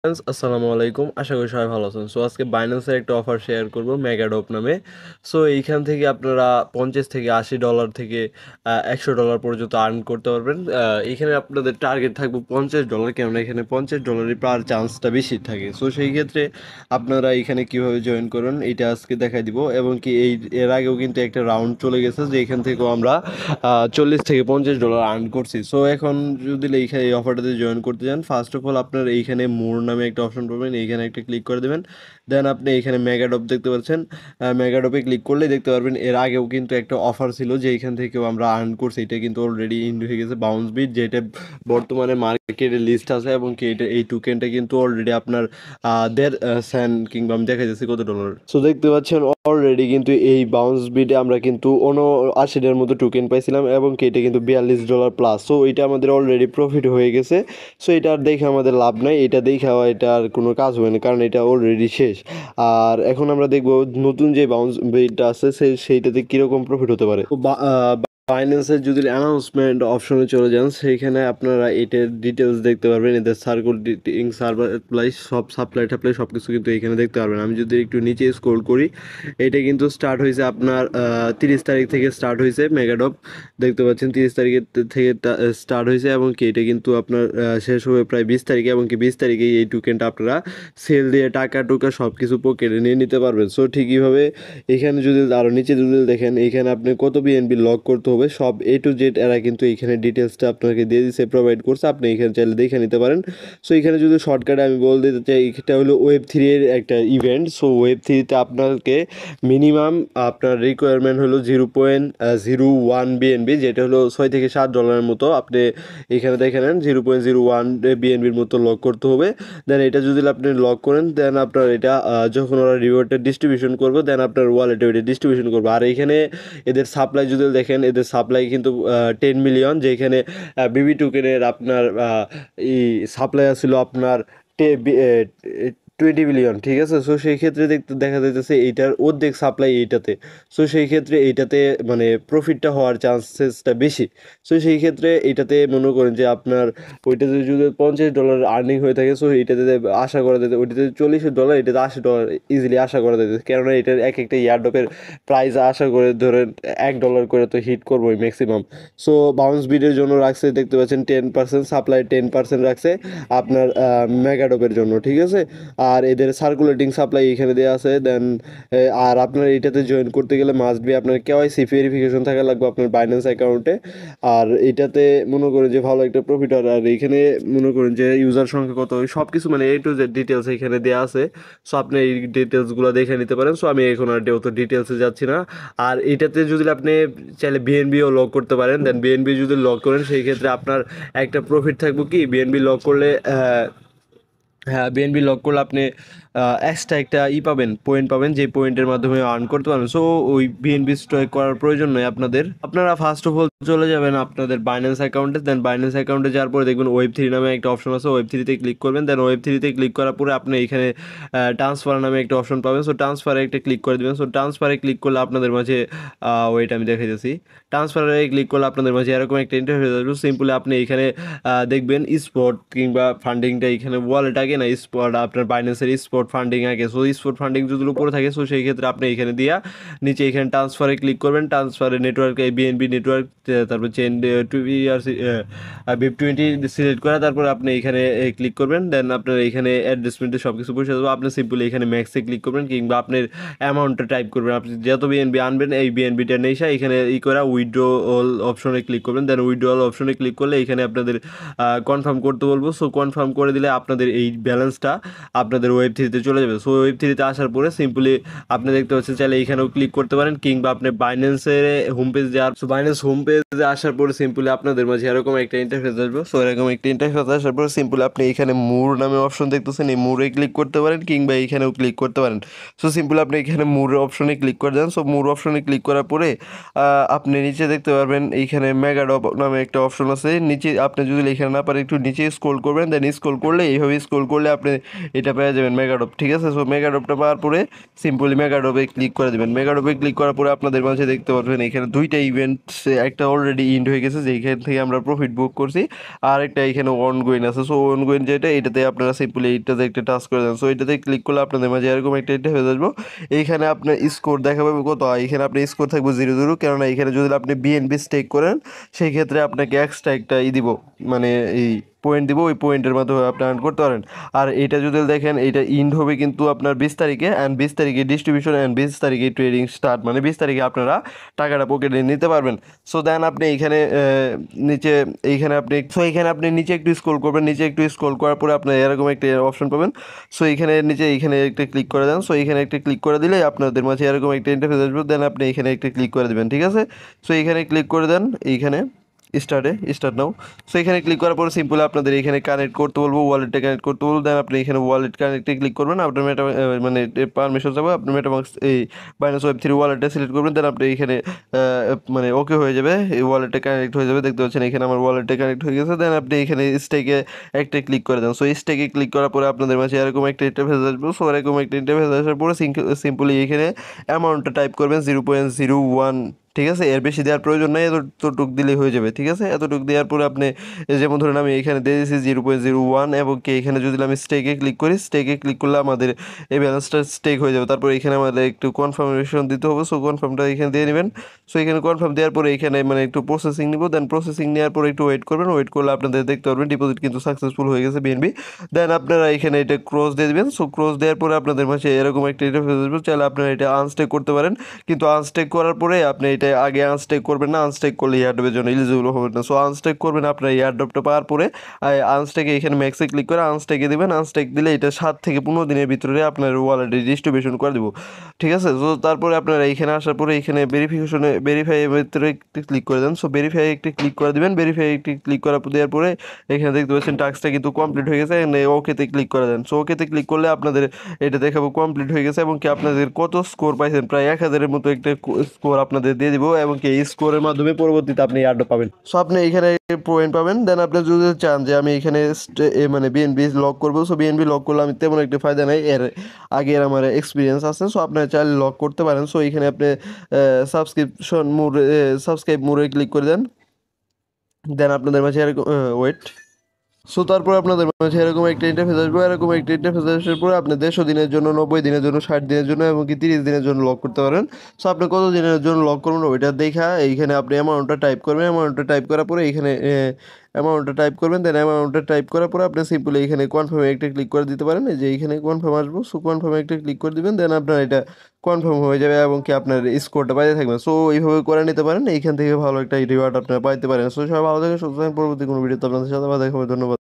আসসালামু আলাইকুম। আশা করি সবাই ভালো আছেন। সো আজকে বাইন্যান্সের একটা অফার শেয়ার করব মেগাডপ নামে। সো এইখান থেকে আপনারা 50 থেকে $80 থেকে $100 পর্যন্ত আর্ন করতে পারবেন। এখানে আপনাদের টার্গেট থাকবে $50, কেননা এখানে $50 পাওয়ার চান্সটা বেশি থাকে। সো সেই ক্ষেত্রে আপনারা এখানে কিভাবে জয়েন করবেন এটা আজকে দেখাই দিব, এবং কি এর আগেও কিন্তু একটা রাউন্ড চলে গেছে যে এখান থেকেও আমরা 40 থেকে $50 আর্ন করছি। সো এখন যদি এইখানে এই অফারটাতে জয়েন করতে চান, ফার্স্ট অফ অল আপনার এইখানে মোর নামে একটা অপশন পাবেন, এইখানে একটা ক্লিক করে দেবেন। দেন আপনি এখানে মেগাডপ দেখতে পাচ্ছেন, মেগাডপে ক্লিক করলে দেখতে পারবেন এর আগেও কিন্তু একটা অফার ছিল যে এইখান থেকেও আমরা আর্ন করছি। এটা কিন্তু অলরেডি ইন হয়ে গেছে বাউন্স বিট, যেটা বর্তমানে মার্কেটে লিস্ট আছে, এবং কি এটা এই টোকেনটা কিন্তু অলরেডি আপনার 1.5 সেন্ট কিংবা আমি দেখা যাচ্ছে কত ডলার। সো দেখতে পাচ্ছেন অলরেডি কিন্তু এই বাউন্স বিটে আমরা কিন্তু 79-এর মতো টোকেন পাইছিলাম, এবং কি এটা কিন্তু $42 প্লাস। সো এটা আমাদের অলরেডি প্রফিট হয়ে গেছে। সো এটা আর দেখে আমাদের লাভ নাই, এটা দেখে এটা আর কোনো কাজ হবে না, কারণ এটা অলরেডি শেষ। আর এখন আমরা দেখবো নতুন যে বাউন্স বিটটা আছে সেইটাতে কীরকম প্রফিট হতে পারে। তো বাইন্যান্সের যদি অ্যানাউন্সমেন্ট অপশনে চলে যান, সেইখানে আপনারা এটার ডিটেলস দেখতে পারবেন, এদের সার্কুলেটিং সাপ্লাই টাপ্লাই সব কিছু কিন্তু এখানে দেখতে পারবেন। আমি যদি একটু নিচে স্ক্রল করি, এটা কিন্তু স্টার্ট হয়েছে আপনার 30 তারিখ থেকে স্টার্ট হয়েছে মেগাডপ। দেখতে পাচ্ছেন 30 তারিখের থেকে স্টার্ট হয়েছে, এবং কি এটা কিন্তু আপনার শেষ হবে প্রায় 20 তারিখে, এবং কি 20 তারিখে এই টোকেনটা আপনারা সেল দিয়ে টাকা টুকা সব কিছু পকেটে নিয়ে নিতে পারবেন। সো ঠিকইভাবে এখানে যদি আরও নিচে যদি দেখেন, এইখানে আপনি কত বিএনবি লক করতে হবে সব A to Z এরা কিন্তু এইখানে ডিটেলসটা আপনাকে দিয়ে দিচ্ছে, প্রোভাইড করছে। আপনি এখানে চাইলে দেখে নিতে পারেন। সো এখানে যদি শর্টকাটে আমি বলে দিতে চাই, এটা হলো Web3 এর একটা ইভেন্ট। সো Web3তে আপনাকে মিনিমাম আপনার রিকোয়ারমেন্ট হলো 0.01 বিএনবি, যেটা হলো $6 থেকে $7 মতো। আপনি এখানে দেখে নেন 0.01 বিএনবির মতো লক করতে হবে। দেন এটা যদি আপনি লক করেন, দেন আপনার এটা যখন ওরা রিওয়ার্ডটা ডিস্ট্রিবিউশন করবে, দেন আপনার ওয়ালেটে ওইটা ডিস্ট্রিবিউশন করবে। আর এখানে এদের সাপ্লাই যদি দেখেন, এদের সাপ্লাই কিন্তু 10 মিলিয়ন, যেখানে বিবি টোকেনের আপনার এই সাপ্লাই ছিল আপনার 20 বিলিয়ন, ঠিক আছে। সো সেই ক্ষেত্রে দেখা যাইতেছে এইটার অর্ধেক সাপ্লাই এইটাতে। সো সেই ক্ষেত্রে এইটাতে মানে প্রফিটটা হওয়ার চান্সেসটা বেশি। সো সেই ক্ষেত্রে এইটাতে মনে করেন যে আপনার ওইটাতে যদি $50 আর্নিং হয়ে থাকে, সো এইটাতে আশা করা যেতে, ওইটাতে $40, এটাতে $80 ইজিলি আশা করা যেতে, কেননা এটার এক একটা ইয়ারডপের প্রাইস আশা করে ধরেন $1 করে তো হিট করবোই ম্যাক্সিমাম। সো বাউন্স বিডের জন্য রাখছে দেখতে পাচ্ছেন 10%, সাপ্লাই 10% রাখছে আপনার মেগাডপের জন্য, ঠিক আছে। আর এদের সার্কুলেটিং সাপ্লাই এখানে দেওয়া আছে। দেন আর আপনার এটাতে জয়েন করতে গেলে মাস্ট বি আপনার কেওয়াইসি ভেরিফিকেশন থাকা লাগবে আপনার বাইন্যান্স অ্যাকাউন্টে। আর এটাতে মনে করেন যে ভালো একটা প্রফিট হয়। আর এখানে মনে করেন যে ইউজার সংখ্যা কত, সব কিছু মানে A to Z ডিটেলস এখানে দেওয়া আছে। সো আপনি এই ডিটেলসগুলো দেখে নিতে পারেন। সো আমি এখন আর অত ডিটেলসে যাচ্ছি না। আর এটাতে যদি আপনি চাইলে বিএনবিও লক করতে পারেন, দেন বিএনবি যদি লক করেন সেই ক্ষেত্রে আপনার একটা প্রফিট থাকবে কি, বিএনবি লক করলে হ্যাঁ, বিএনবি লক করলে আপনি এক্সট্রা একটা পাবেন, পয়েন্ট পাবেন, যে পয়েন্টের মাধ্যমে আর্ন করতে পারবেন। সো ওই বিএনবি স্টক করার প্রয়োজন নয় আপনাদের। আপনারা ফার্স্ট অফ অল চলে যাবেন আপনাদের বাইন্যান্স অ্যাকাউন্টে। দেন বাইন্যান্স অ্যাকাউন্টে যাওয়ার পরে দেখবেন Web3 নামে একটা অপশন আছে, Web3তে ক্লিক করবেন। দেন Web3তে ক্লিক করার পরে আপনি এখানে ট্রান্সফার নামে একটা অপশন পাবেন। সো ট্রান্সফারে একটা ক্লিক করে দেবেন। সো ট্রান্সফারে ক্লিক করলে আপনাদের মাঝে ওয়েট আমি দেখে যাচ্ছি, ট্রান্সফারে ক্লিক করলে আপনাদের মাঝে এরকম একটা ইন্টারফেস আসবে। সিম্পলি আপনি এখানে দেখবেন স্পট কিংবা ফান্ডিংটা এখানে ওয়ালেট আগে না স্পট, আপনার বাইন্যান্সের স্পট ফান্ডিং আগে। সো স্পট ফান্ডিং যদি উপরে থাকে, সো সেই ক্ষেত্রে আপনি এখানে দিয়া নিচে এখানে ট্রান্সফারে ক্লিক করবেন। ট্রান্সফারে নেটওয়ার্ক বিএনবি নেটওয়ার্ক, তারপর চেন 2 ইয়ার্স BIP20 সিলেক্ট করা, তারপরে আপনি এখানে ক্লিক করবেন। দেন আপনার এখানে অ্যাডজাস্টমেন্টে সব কিছু বসে যাবে। আপনি সিম্পলি এখানে ম্যাক্সে ক্লিক করবেন, কিংবা আপনার অ্যামাউন্টটা টাইপ করবেন। আপনি যত বিএনবি আনবেন এই বিএনবিটা নেই এখানে করা উইথড্র অল অপশনে ক্লিক করবেন। দেন উইথড্র অল অপশনে ক্লিক করলে এখানে আপনাদের কনফার্ম করতে বলবো। সো কনফার্ম করে দিলে আপনাদের এই ব্যালেন্সটা আপনাদের Web3তে চলে যাবে। সো Web3তে আসার পরে সিম্পলি আপনি দেখতে পাচ্ছেন চাইলে এইখানেও ক্লিক করতে পারেন, কিংবা আপনি বাইন্যান্সের হোম পেজ যাওয়ার, সো বাইন্যান্স হোম পেজে আসার পরে সিম্পলি আপনাদের মাঝে এরকম একটা ইন্টারফেস আসবে। সো এরকম একটা ইন্টারফেস আসার পরে সিম্পলি আপনি এখানে মুর নামে অপশন দেখতেছেন, এই মুরে ক্লিক করতে পারেন, কিংবা এইখানেও ক্লিক করতে পারেন। সো সিম্পলি আপনি এখানে মুর অপশনে ক্লিক করে দেন। সো মুর অপশনে ক্লিক করার পরে আপনি নিচে দেখতে পারবেন এইখানে মেগাডপ নামে একটা অপশন আছে। নিচে আপনি যদি এখানে না পারেন একটু নিচে স্ক্রল করবেন, দেন স্ক্রল করলে এইভাবে স্ক্রল করলে আপনি এটা পেয়ে যাবেন মেগাডপ। মেগাডপ, ঠিক আছে। সো মেগাডপটা পাওয়ার পরে সিম্পলি মেগাডপে ক্লিক করে দেবেন। মেগাডপে ক্লিক করার পরে আপনাদের মাঝে দেখতে পারবেন এখানে দুইটা ইভেন্ট, একটা অলরেডি ইন্ড হয়ে গেছে যেখান থেকে আমরা প্রফিট বুক করছি, আর একটা এখানে অনগোয়িং আছে। সো অনগোয়িং যেটা, এটাতে আপনারা সিম্পলি এইটাতে একটা টাস্ক করে দেন। সো এটাতে ক্লিক করলে আপনাদের মাঝে এরকম একটা ইন্টারফেস আসবো। এইখানে আপনার স্কোর দেখাবে কত, এখানে আপনার স্কোর থাকবে 0-0, কেননা এখানে যদি আপনি বিএনবি স্টেক করেন সেই ক্ষেত্রে আপনাকে এক্সট্রা একটা দিব, মানে এই পয়েন্ট দিব, ওই পয়েন্টের মাধ্যমে আপনি আর্ন করতে পারেন। আর এটা যদি দেখেন, এটা ইন্ড হবে কিন্তু আপনার 20 তারিখে, অ্যান্ড 20 তারিখে ডিস্ট্রিবিউশন, অ্যান্ড 20 তারিখে ট্রেডিং স্টার্ট, মানে 20 তারিখে আপনারা টাকাটা পকেটে নিতে পারবেন। সো দেন আপনি এইখানে নিচে, এইখানে আপনি নিচে একটু স্ক্রল করবেন। নিচে একটু স্ক্রল করার পরে আপনার এরকম একটা অপশন পাবেন। সো এইখানে নিচে এইখানে একটা ক্লিক করে দেন। সো এইখানে একটা ক্লিক করে দিলে আপনাদের মাঝে এরকম একটা ইন্টারফেস আসবে। দেন আপনি এখানে একটা ক্লিক করে দেবেন, ঠিক আছে। সো এইখানে ক্লিক করে দেন, এইখানে স্টার্ট নাও। সো এখানে ক্লিক করার পরে সিম্পল আপনাদের এখানে কানেক্ট করতে বলবো, ওয়ালেটটা কানেক্ট করতে বলবো। দেন আপনি এখানে ওয়ালেট কানেক্টে ক্লিক করবেন। আপনার মানে পারমিশন যাবে, আপনি মেটামাক্স এই বাইন্যান্স ওয়েব 3 ওয়ালেটটা সিলেক্ট করবেন। দেন আপনি এখানে মানে ওকে হয়ে যাবে, এই ওয়ালেটটা কানেক্ট হয়ে যাবে। দেখতে পাচ্ছেন এখানে আমার ওয়ালেটটা কানেক্ট হয়ে গেছে। দেন আপনি এখানে স্টেকে একটা ক্লিক করে দেন। সো স্টেকে ক্লিক করার পরে আপনাদের মাঝে এরকম একটা ইন্টারফেস আসবে। সো এরকম একটা ইন্টারফেস আসার পরে সিম্পলি এখানে অ্যামাউন্টটা টাইপ করবেন 0.01, ঠিক আছে। এর বেশি দেওয়ার প্রয়োজন নেই, এতটুক দিলেই হয়ে যাবে, ঠিক আছে। এতটুক দেওয়ার পরে আপনি যেমন ধরুন আমি এখানে দিয়ে দিয়েছি 0.01, এবং কি এখানে যদি আমি স্টেকে ক্লিক করি, স্টেকে ক্লিক করলে আমাদের এই ব্যালেন্সটা স্টেক হয়ে যাবে। তারপর এখানে আমাদের একটু কনফার্মেশন দিতে হবে। সো কনফার্মটা এখানে দিয়ে নেবেন। সো এখানে কনফার্ম দেওয়ার পরে এখানে মানে একটু প্রসেসিং নিব। দেন প্রসেসিং নেওয়ার পরে একটু ওয়েট করবেন। ওয়েট করলে আপনাদের দেখতে পারবেন ডিপোজিট কিন্তু সাকসেসফুল হয়ে গেছে বিএনবি। দেন আপনারা এখানে এটা ক্রস দিয়ে দেবেন। সো ক্রস দেওয়ার পরে আপনাদের মাঝে এরকম একটা ইন্টারফেস আসবে। চাইলে আপনারা এটা আনস্টেক করতে পারেন, কিন্তু আনস্টেক করার পরে আপনি এটা আগে আনস্টেক করবেন না। আনস্টেক করলে এয়ারড্রপের জন্য এলিজিবল হবে না। সো আনস্টেক করবেন আপনার এয়ারড্রপটা পাওয়ার পরে, আনস্টেকে এখানে ম্যাক্সে ক্লিক করে আনস্টেকে দেবেন। আনস্টেক দিলে এটা 7 থেকে 15 দিনের ভিতরে আপনার ওয়ালেটে ডিস্ট্রিবিউশন করে দেবো, ঠিক আছে। তো তারপরে আপনারা এখানে আসার পরে এখানে ভেরিফাই ভিতরে একটি ক্লিক করে দেন। সো ভেরিফাই একটি ক্লিক করে দেবেন। ভেরিফাই একটি ক্লিক দেওয়ার পরে এখানে দেখতে পাচ্ছেন টাস্কটা কিন্তু কমপ্লিট হয়ে গেছে। ওকেতে ক্লিক করে দেন। সো ওকেতে ক্লিক করলে আপনাদের এটা দেখাবো কমপ্লিট হয়ে গেছে, এবং কি আপনাদের কত স্কোর পাইছেন, প্রায় 1000-এর মতো একটা স্কোর আপনাদের দিয়ে দিব, এবং কি এই স্কোরের মাধ্যমে পরবর্তীতে আপনি এয়ারড্রপ পাবেন। সো আপনি এখানে পয়েন্ট পাবেন। দেন আপনি যদি চান যে আমি এখানে মানে বিএনবি লক করবো, সো বিএনবি লক করলে আমি তেমন একটা ফায়দা নাই, এর আগের আমার এক্সপিরিয়েন্স আছে। সো আপনার চাইলে লক করতে পারেন। সো এখানে আপনি সাবস্ক্রাইব মোড়ে ক্লিক করে দেন। দেন আপনাদের মাঝে এরকম ওয়েট। সো তারপর আপনাদের মাঝে এরকম একটা ইন্টারফেস আসবে। এরকম একটা ইন্টারফেস আসার পরে আপনি 150 দিনের জন্য, 90 দিনের জন্য, 60 দিনের জন্য, এবং কি 30 দিনের জন্য লক করতে পারেন। সো আপনি কত দিনের জন্য লক করবেন ওইটা দেখা এইখানে আপনি অ্যামাউন্টটা টাইপ করবেন। অ্যামাউন্টটা টাইপ করার পরে এইখানে অ্যামাউন্টটা টাইপ করবেন। দেন অ্যামাউন্টটা টাইপ করার পরে আপনি সিম্পলি এখানে কনফার্মে একটা ক্লিক করে দিতে পারেন। এই যে এইখানে কনফার্ম আসবো। সো কনফার্মে একটা ক্লিক করে দিবেন। দেন আপনার এটা কনফার্ম হয়ে যাবে, এবং কি আপনার স্কোরটা পাইতে থাকবে। সো এইভাবে করে নিতে পারেন, এইখান থেকে ভালো একটা রিওয়ার্ড আপনারা পাইতে পারেন। সো সবাই ভালো থাকেন, সুস্থ থাকেন। পরবর্তী কোনো ভিডিওতে আপনাদের সাথে দেখা হবে। ধন্যবাদ।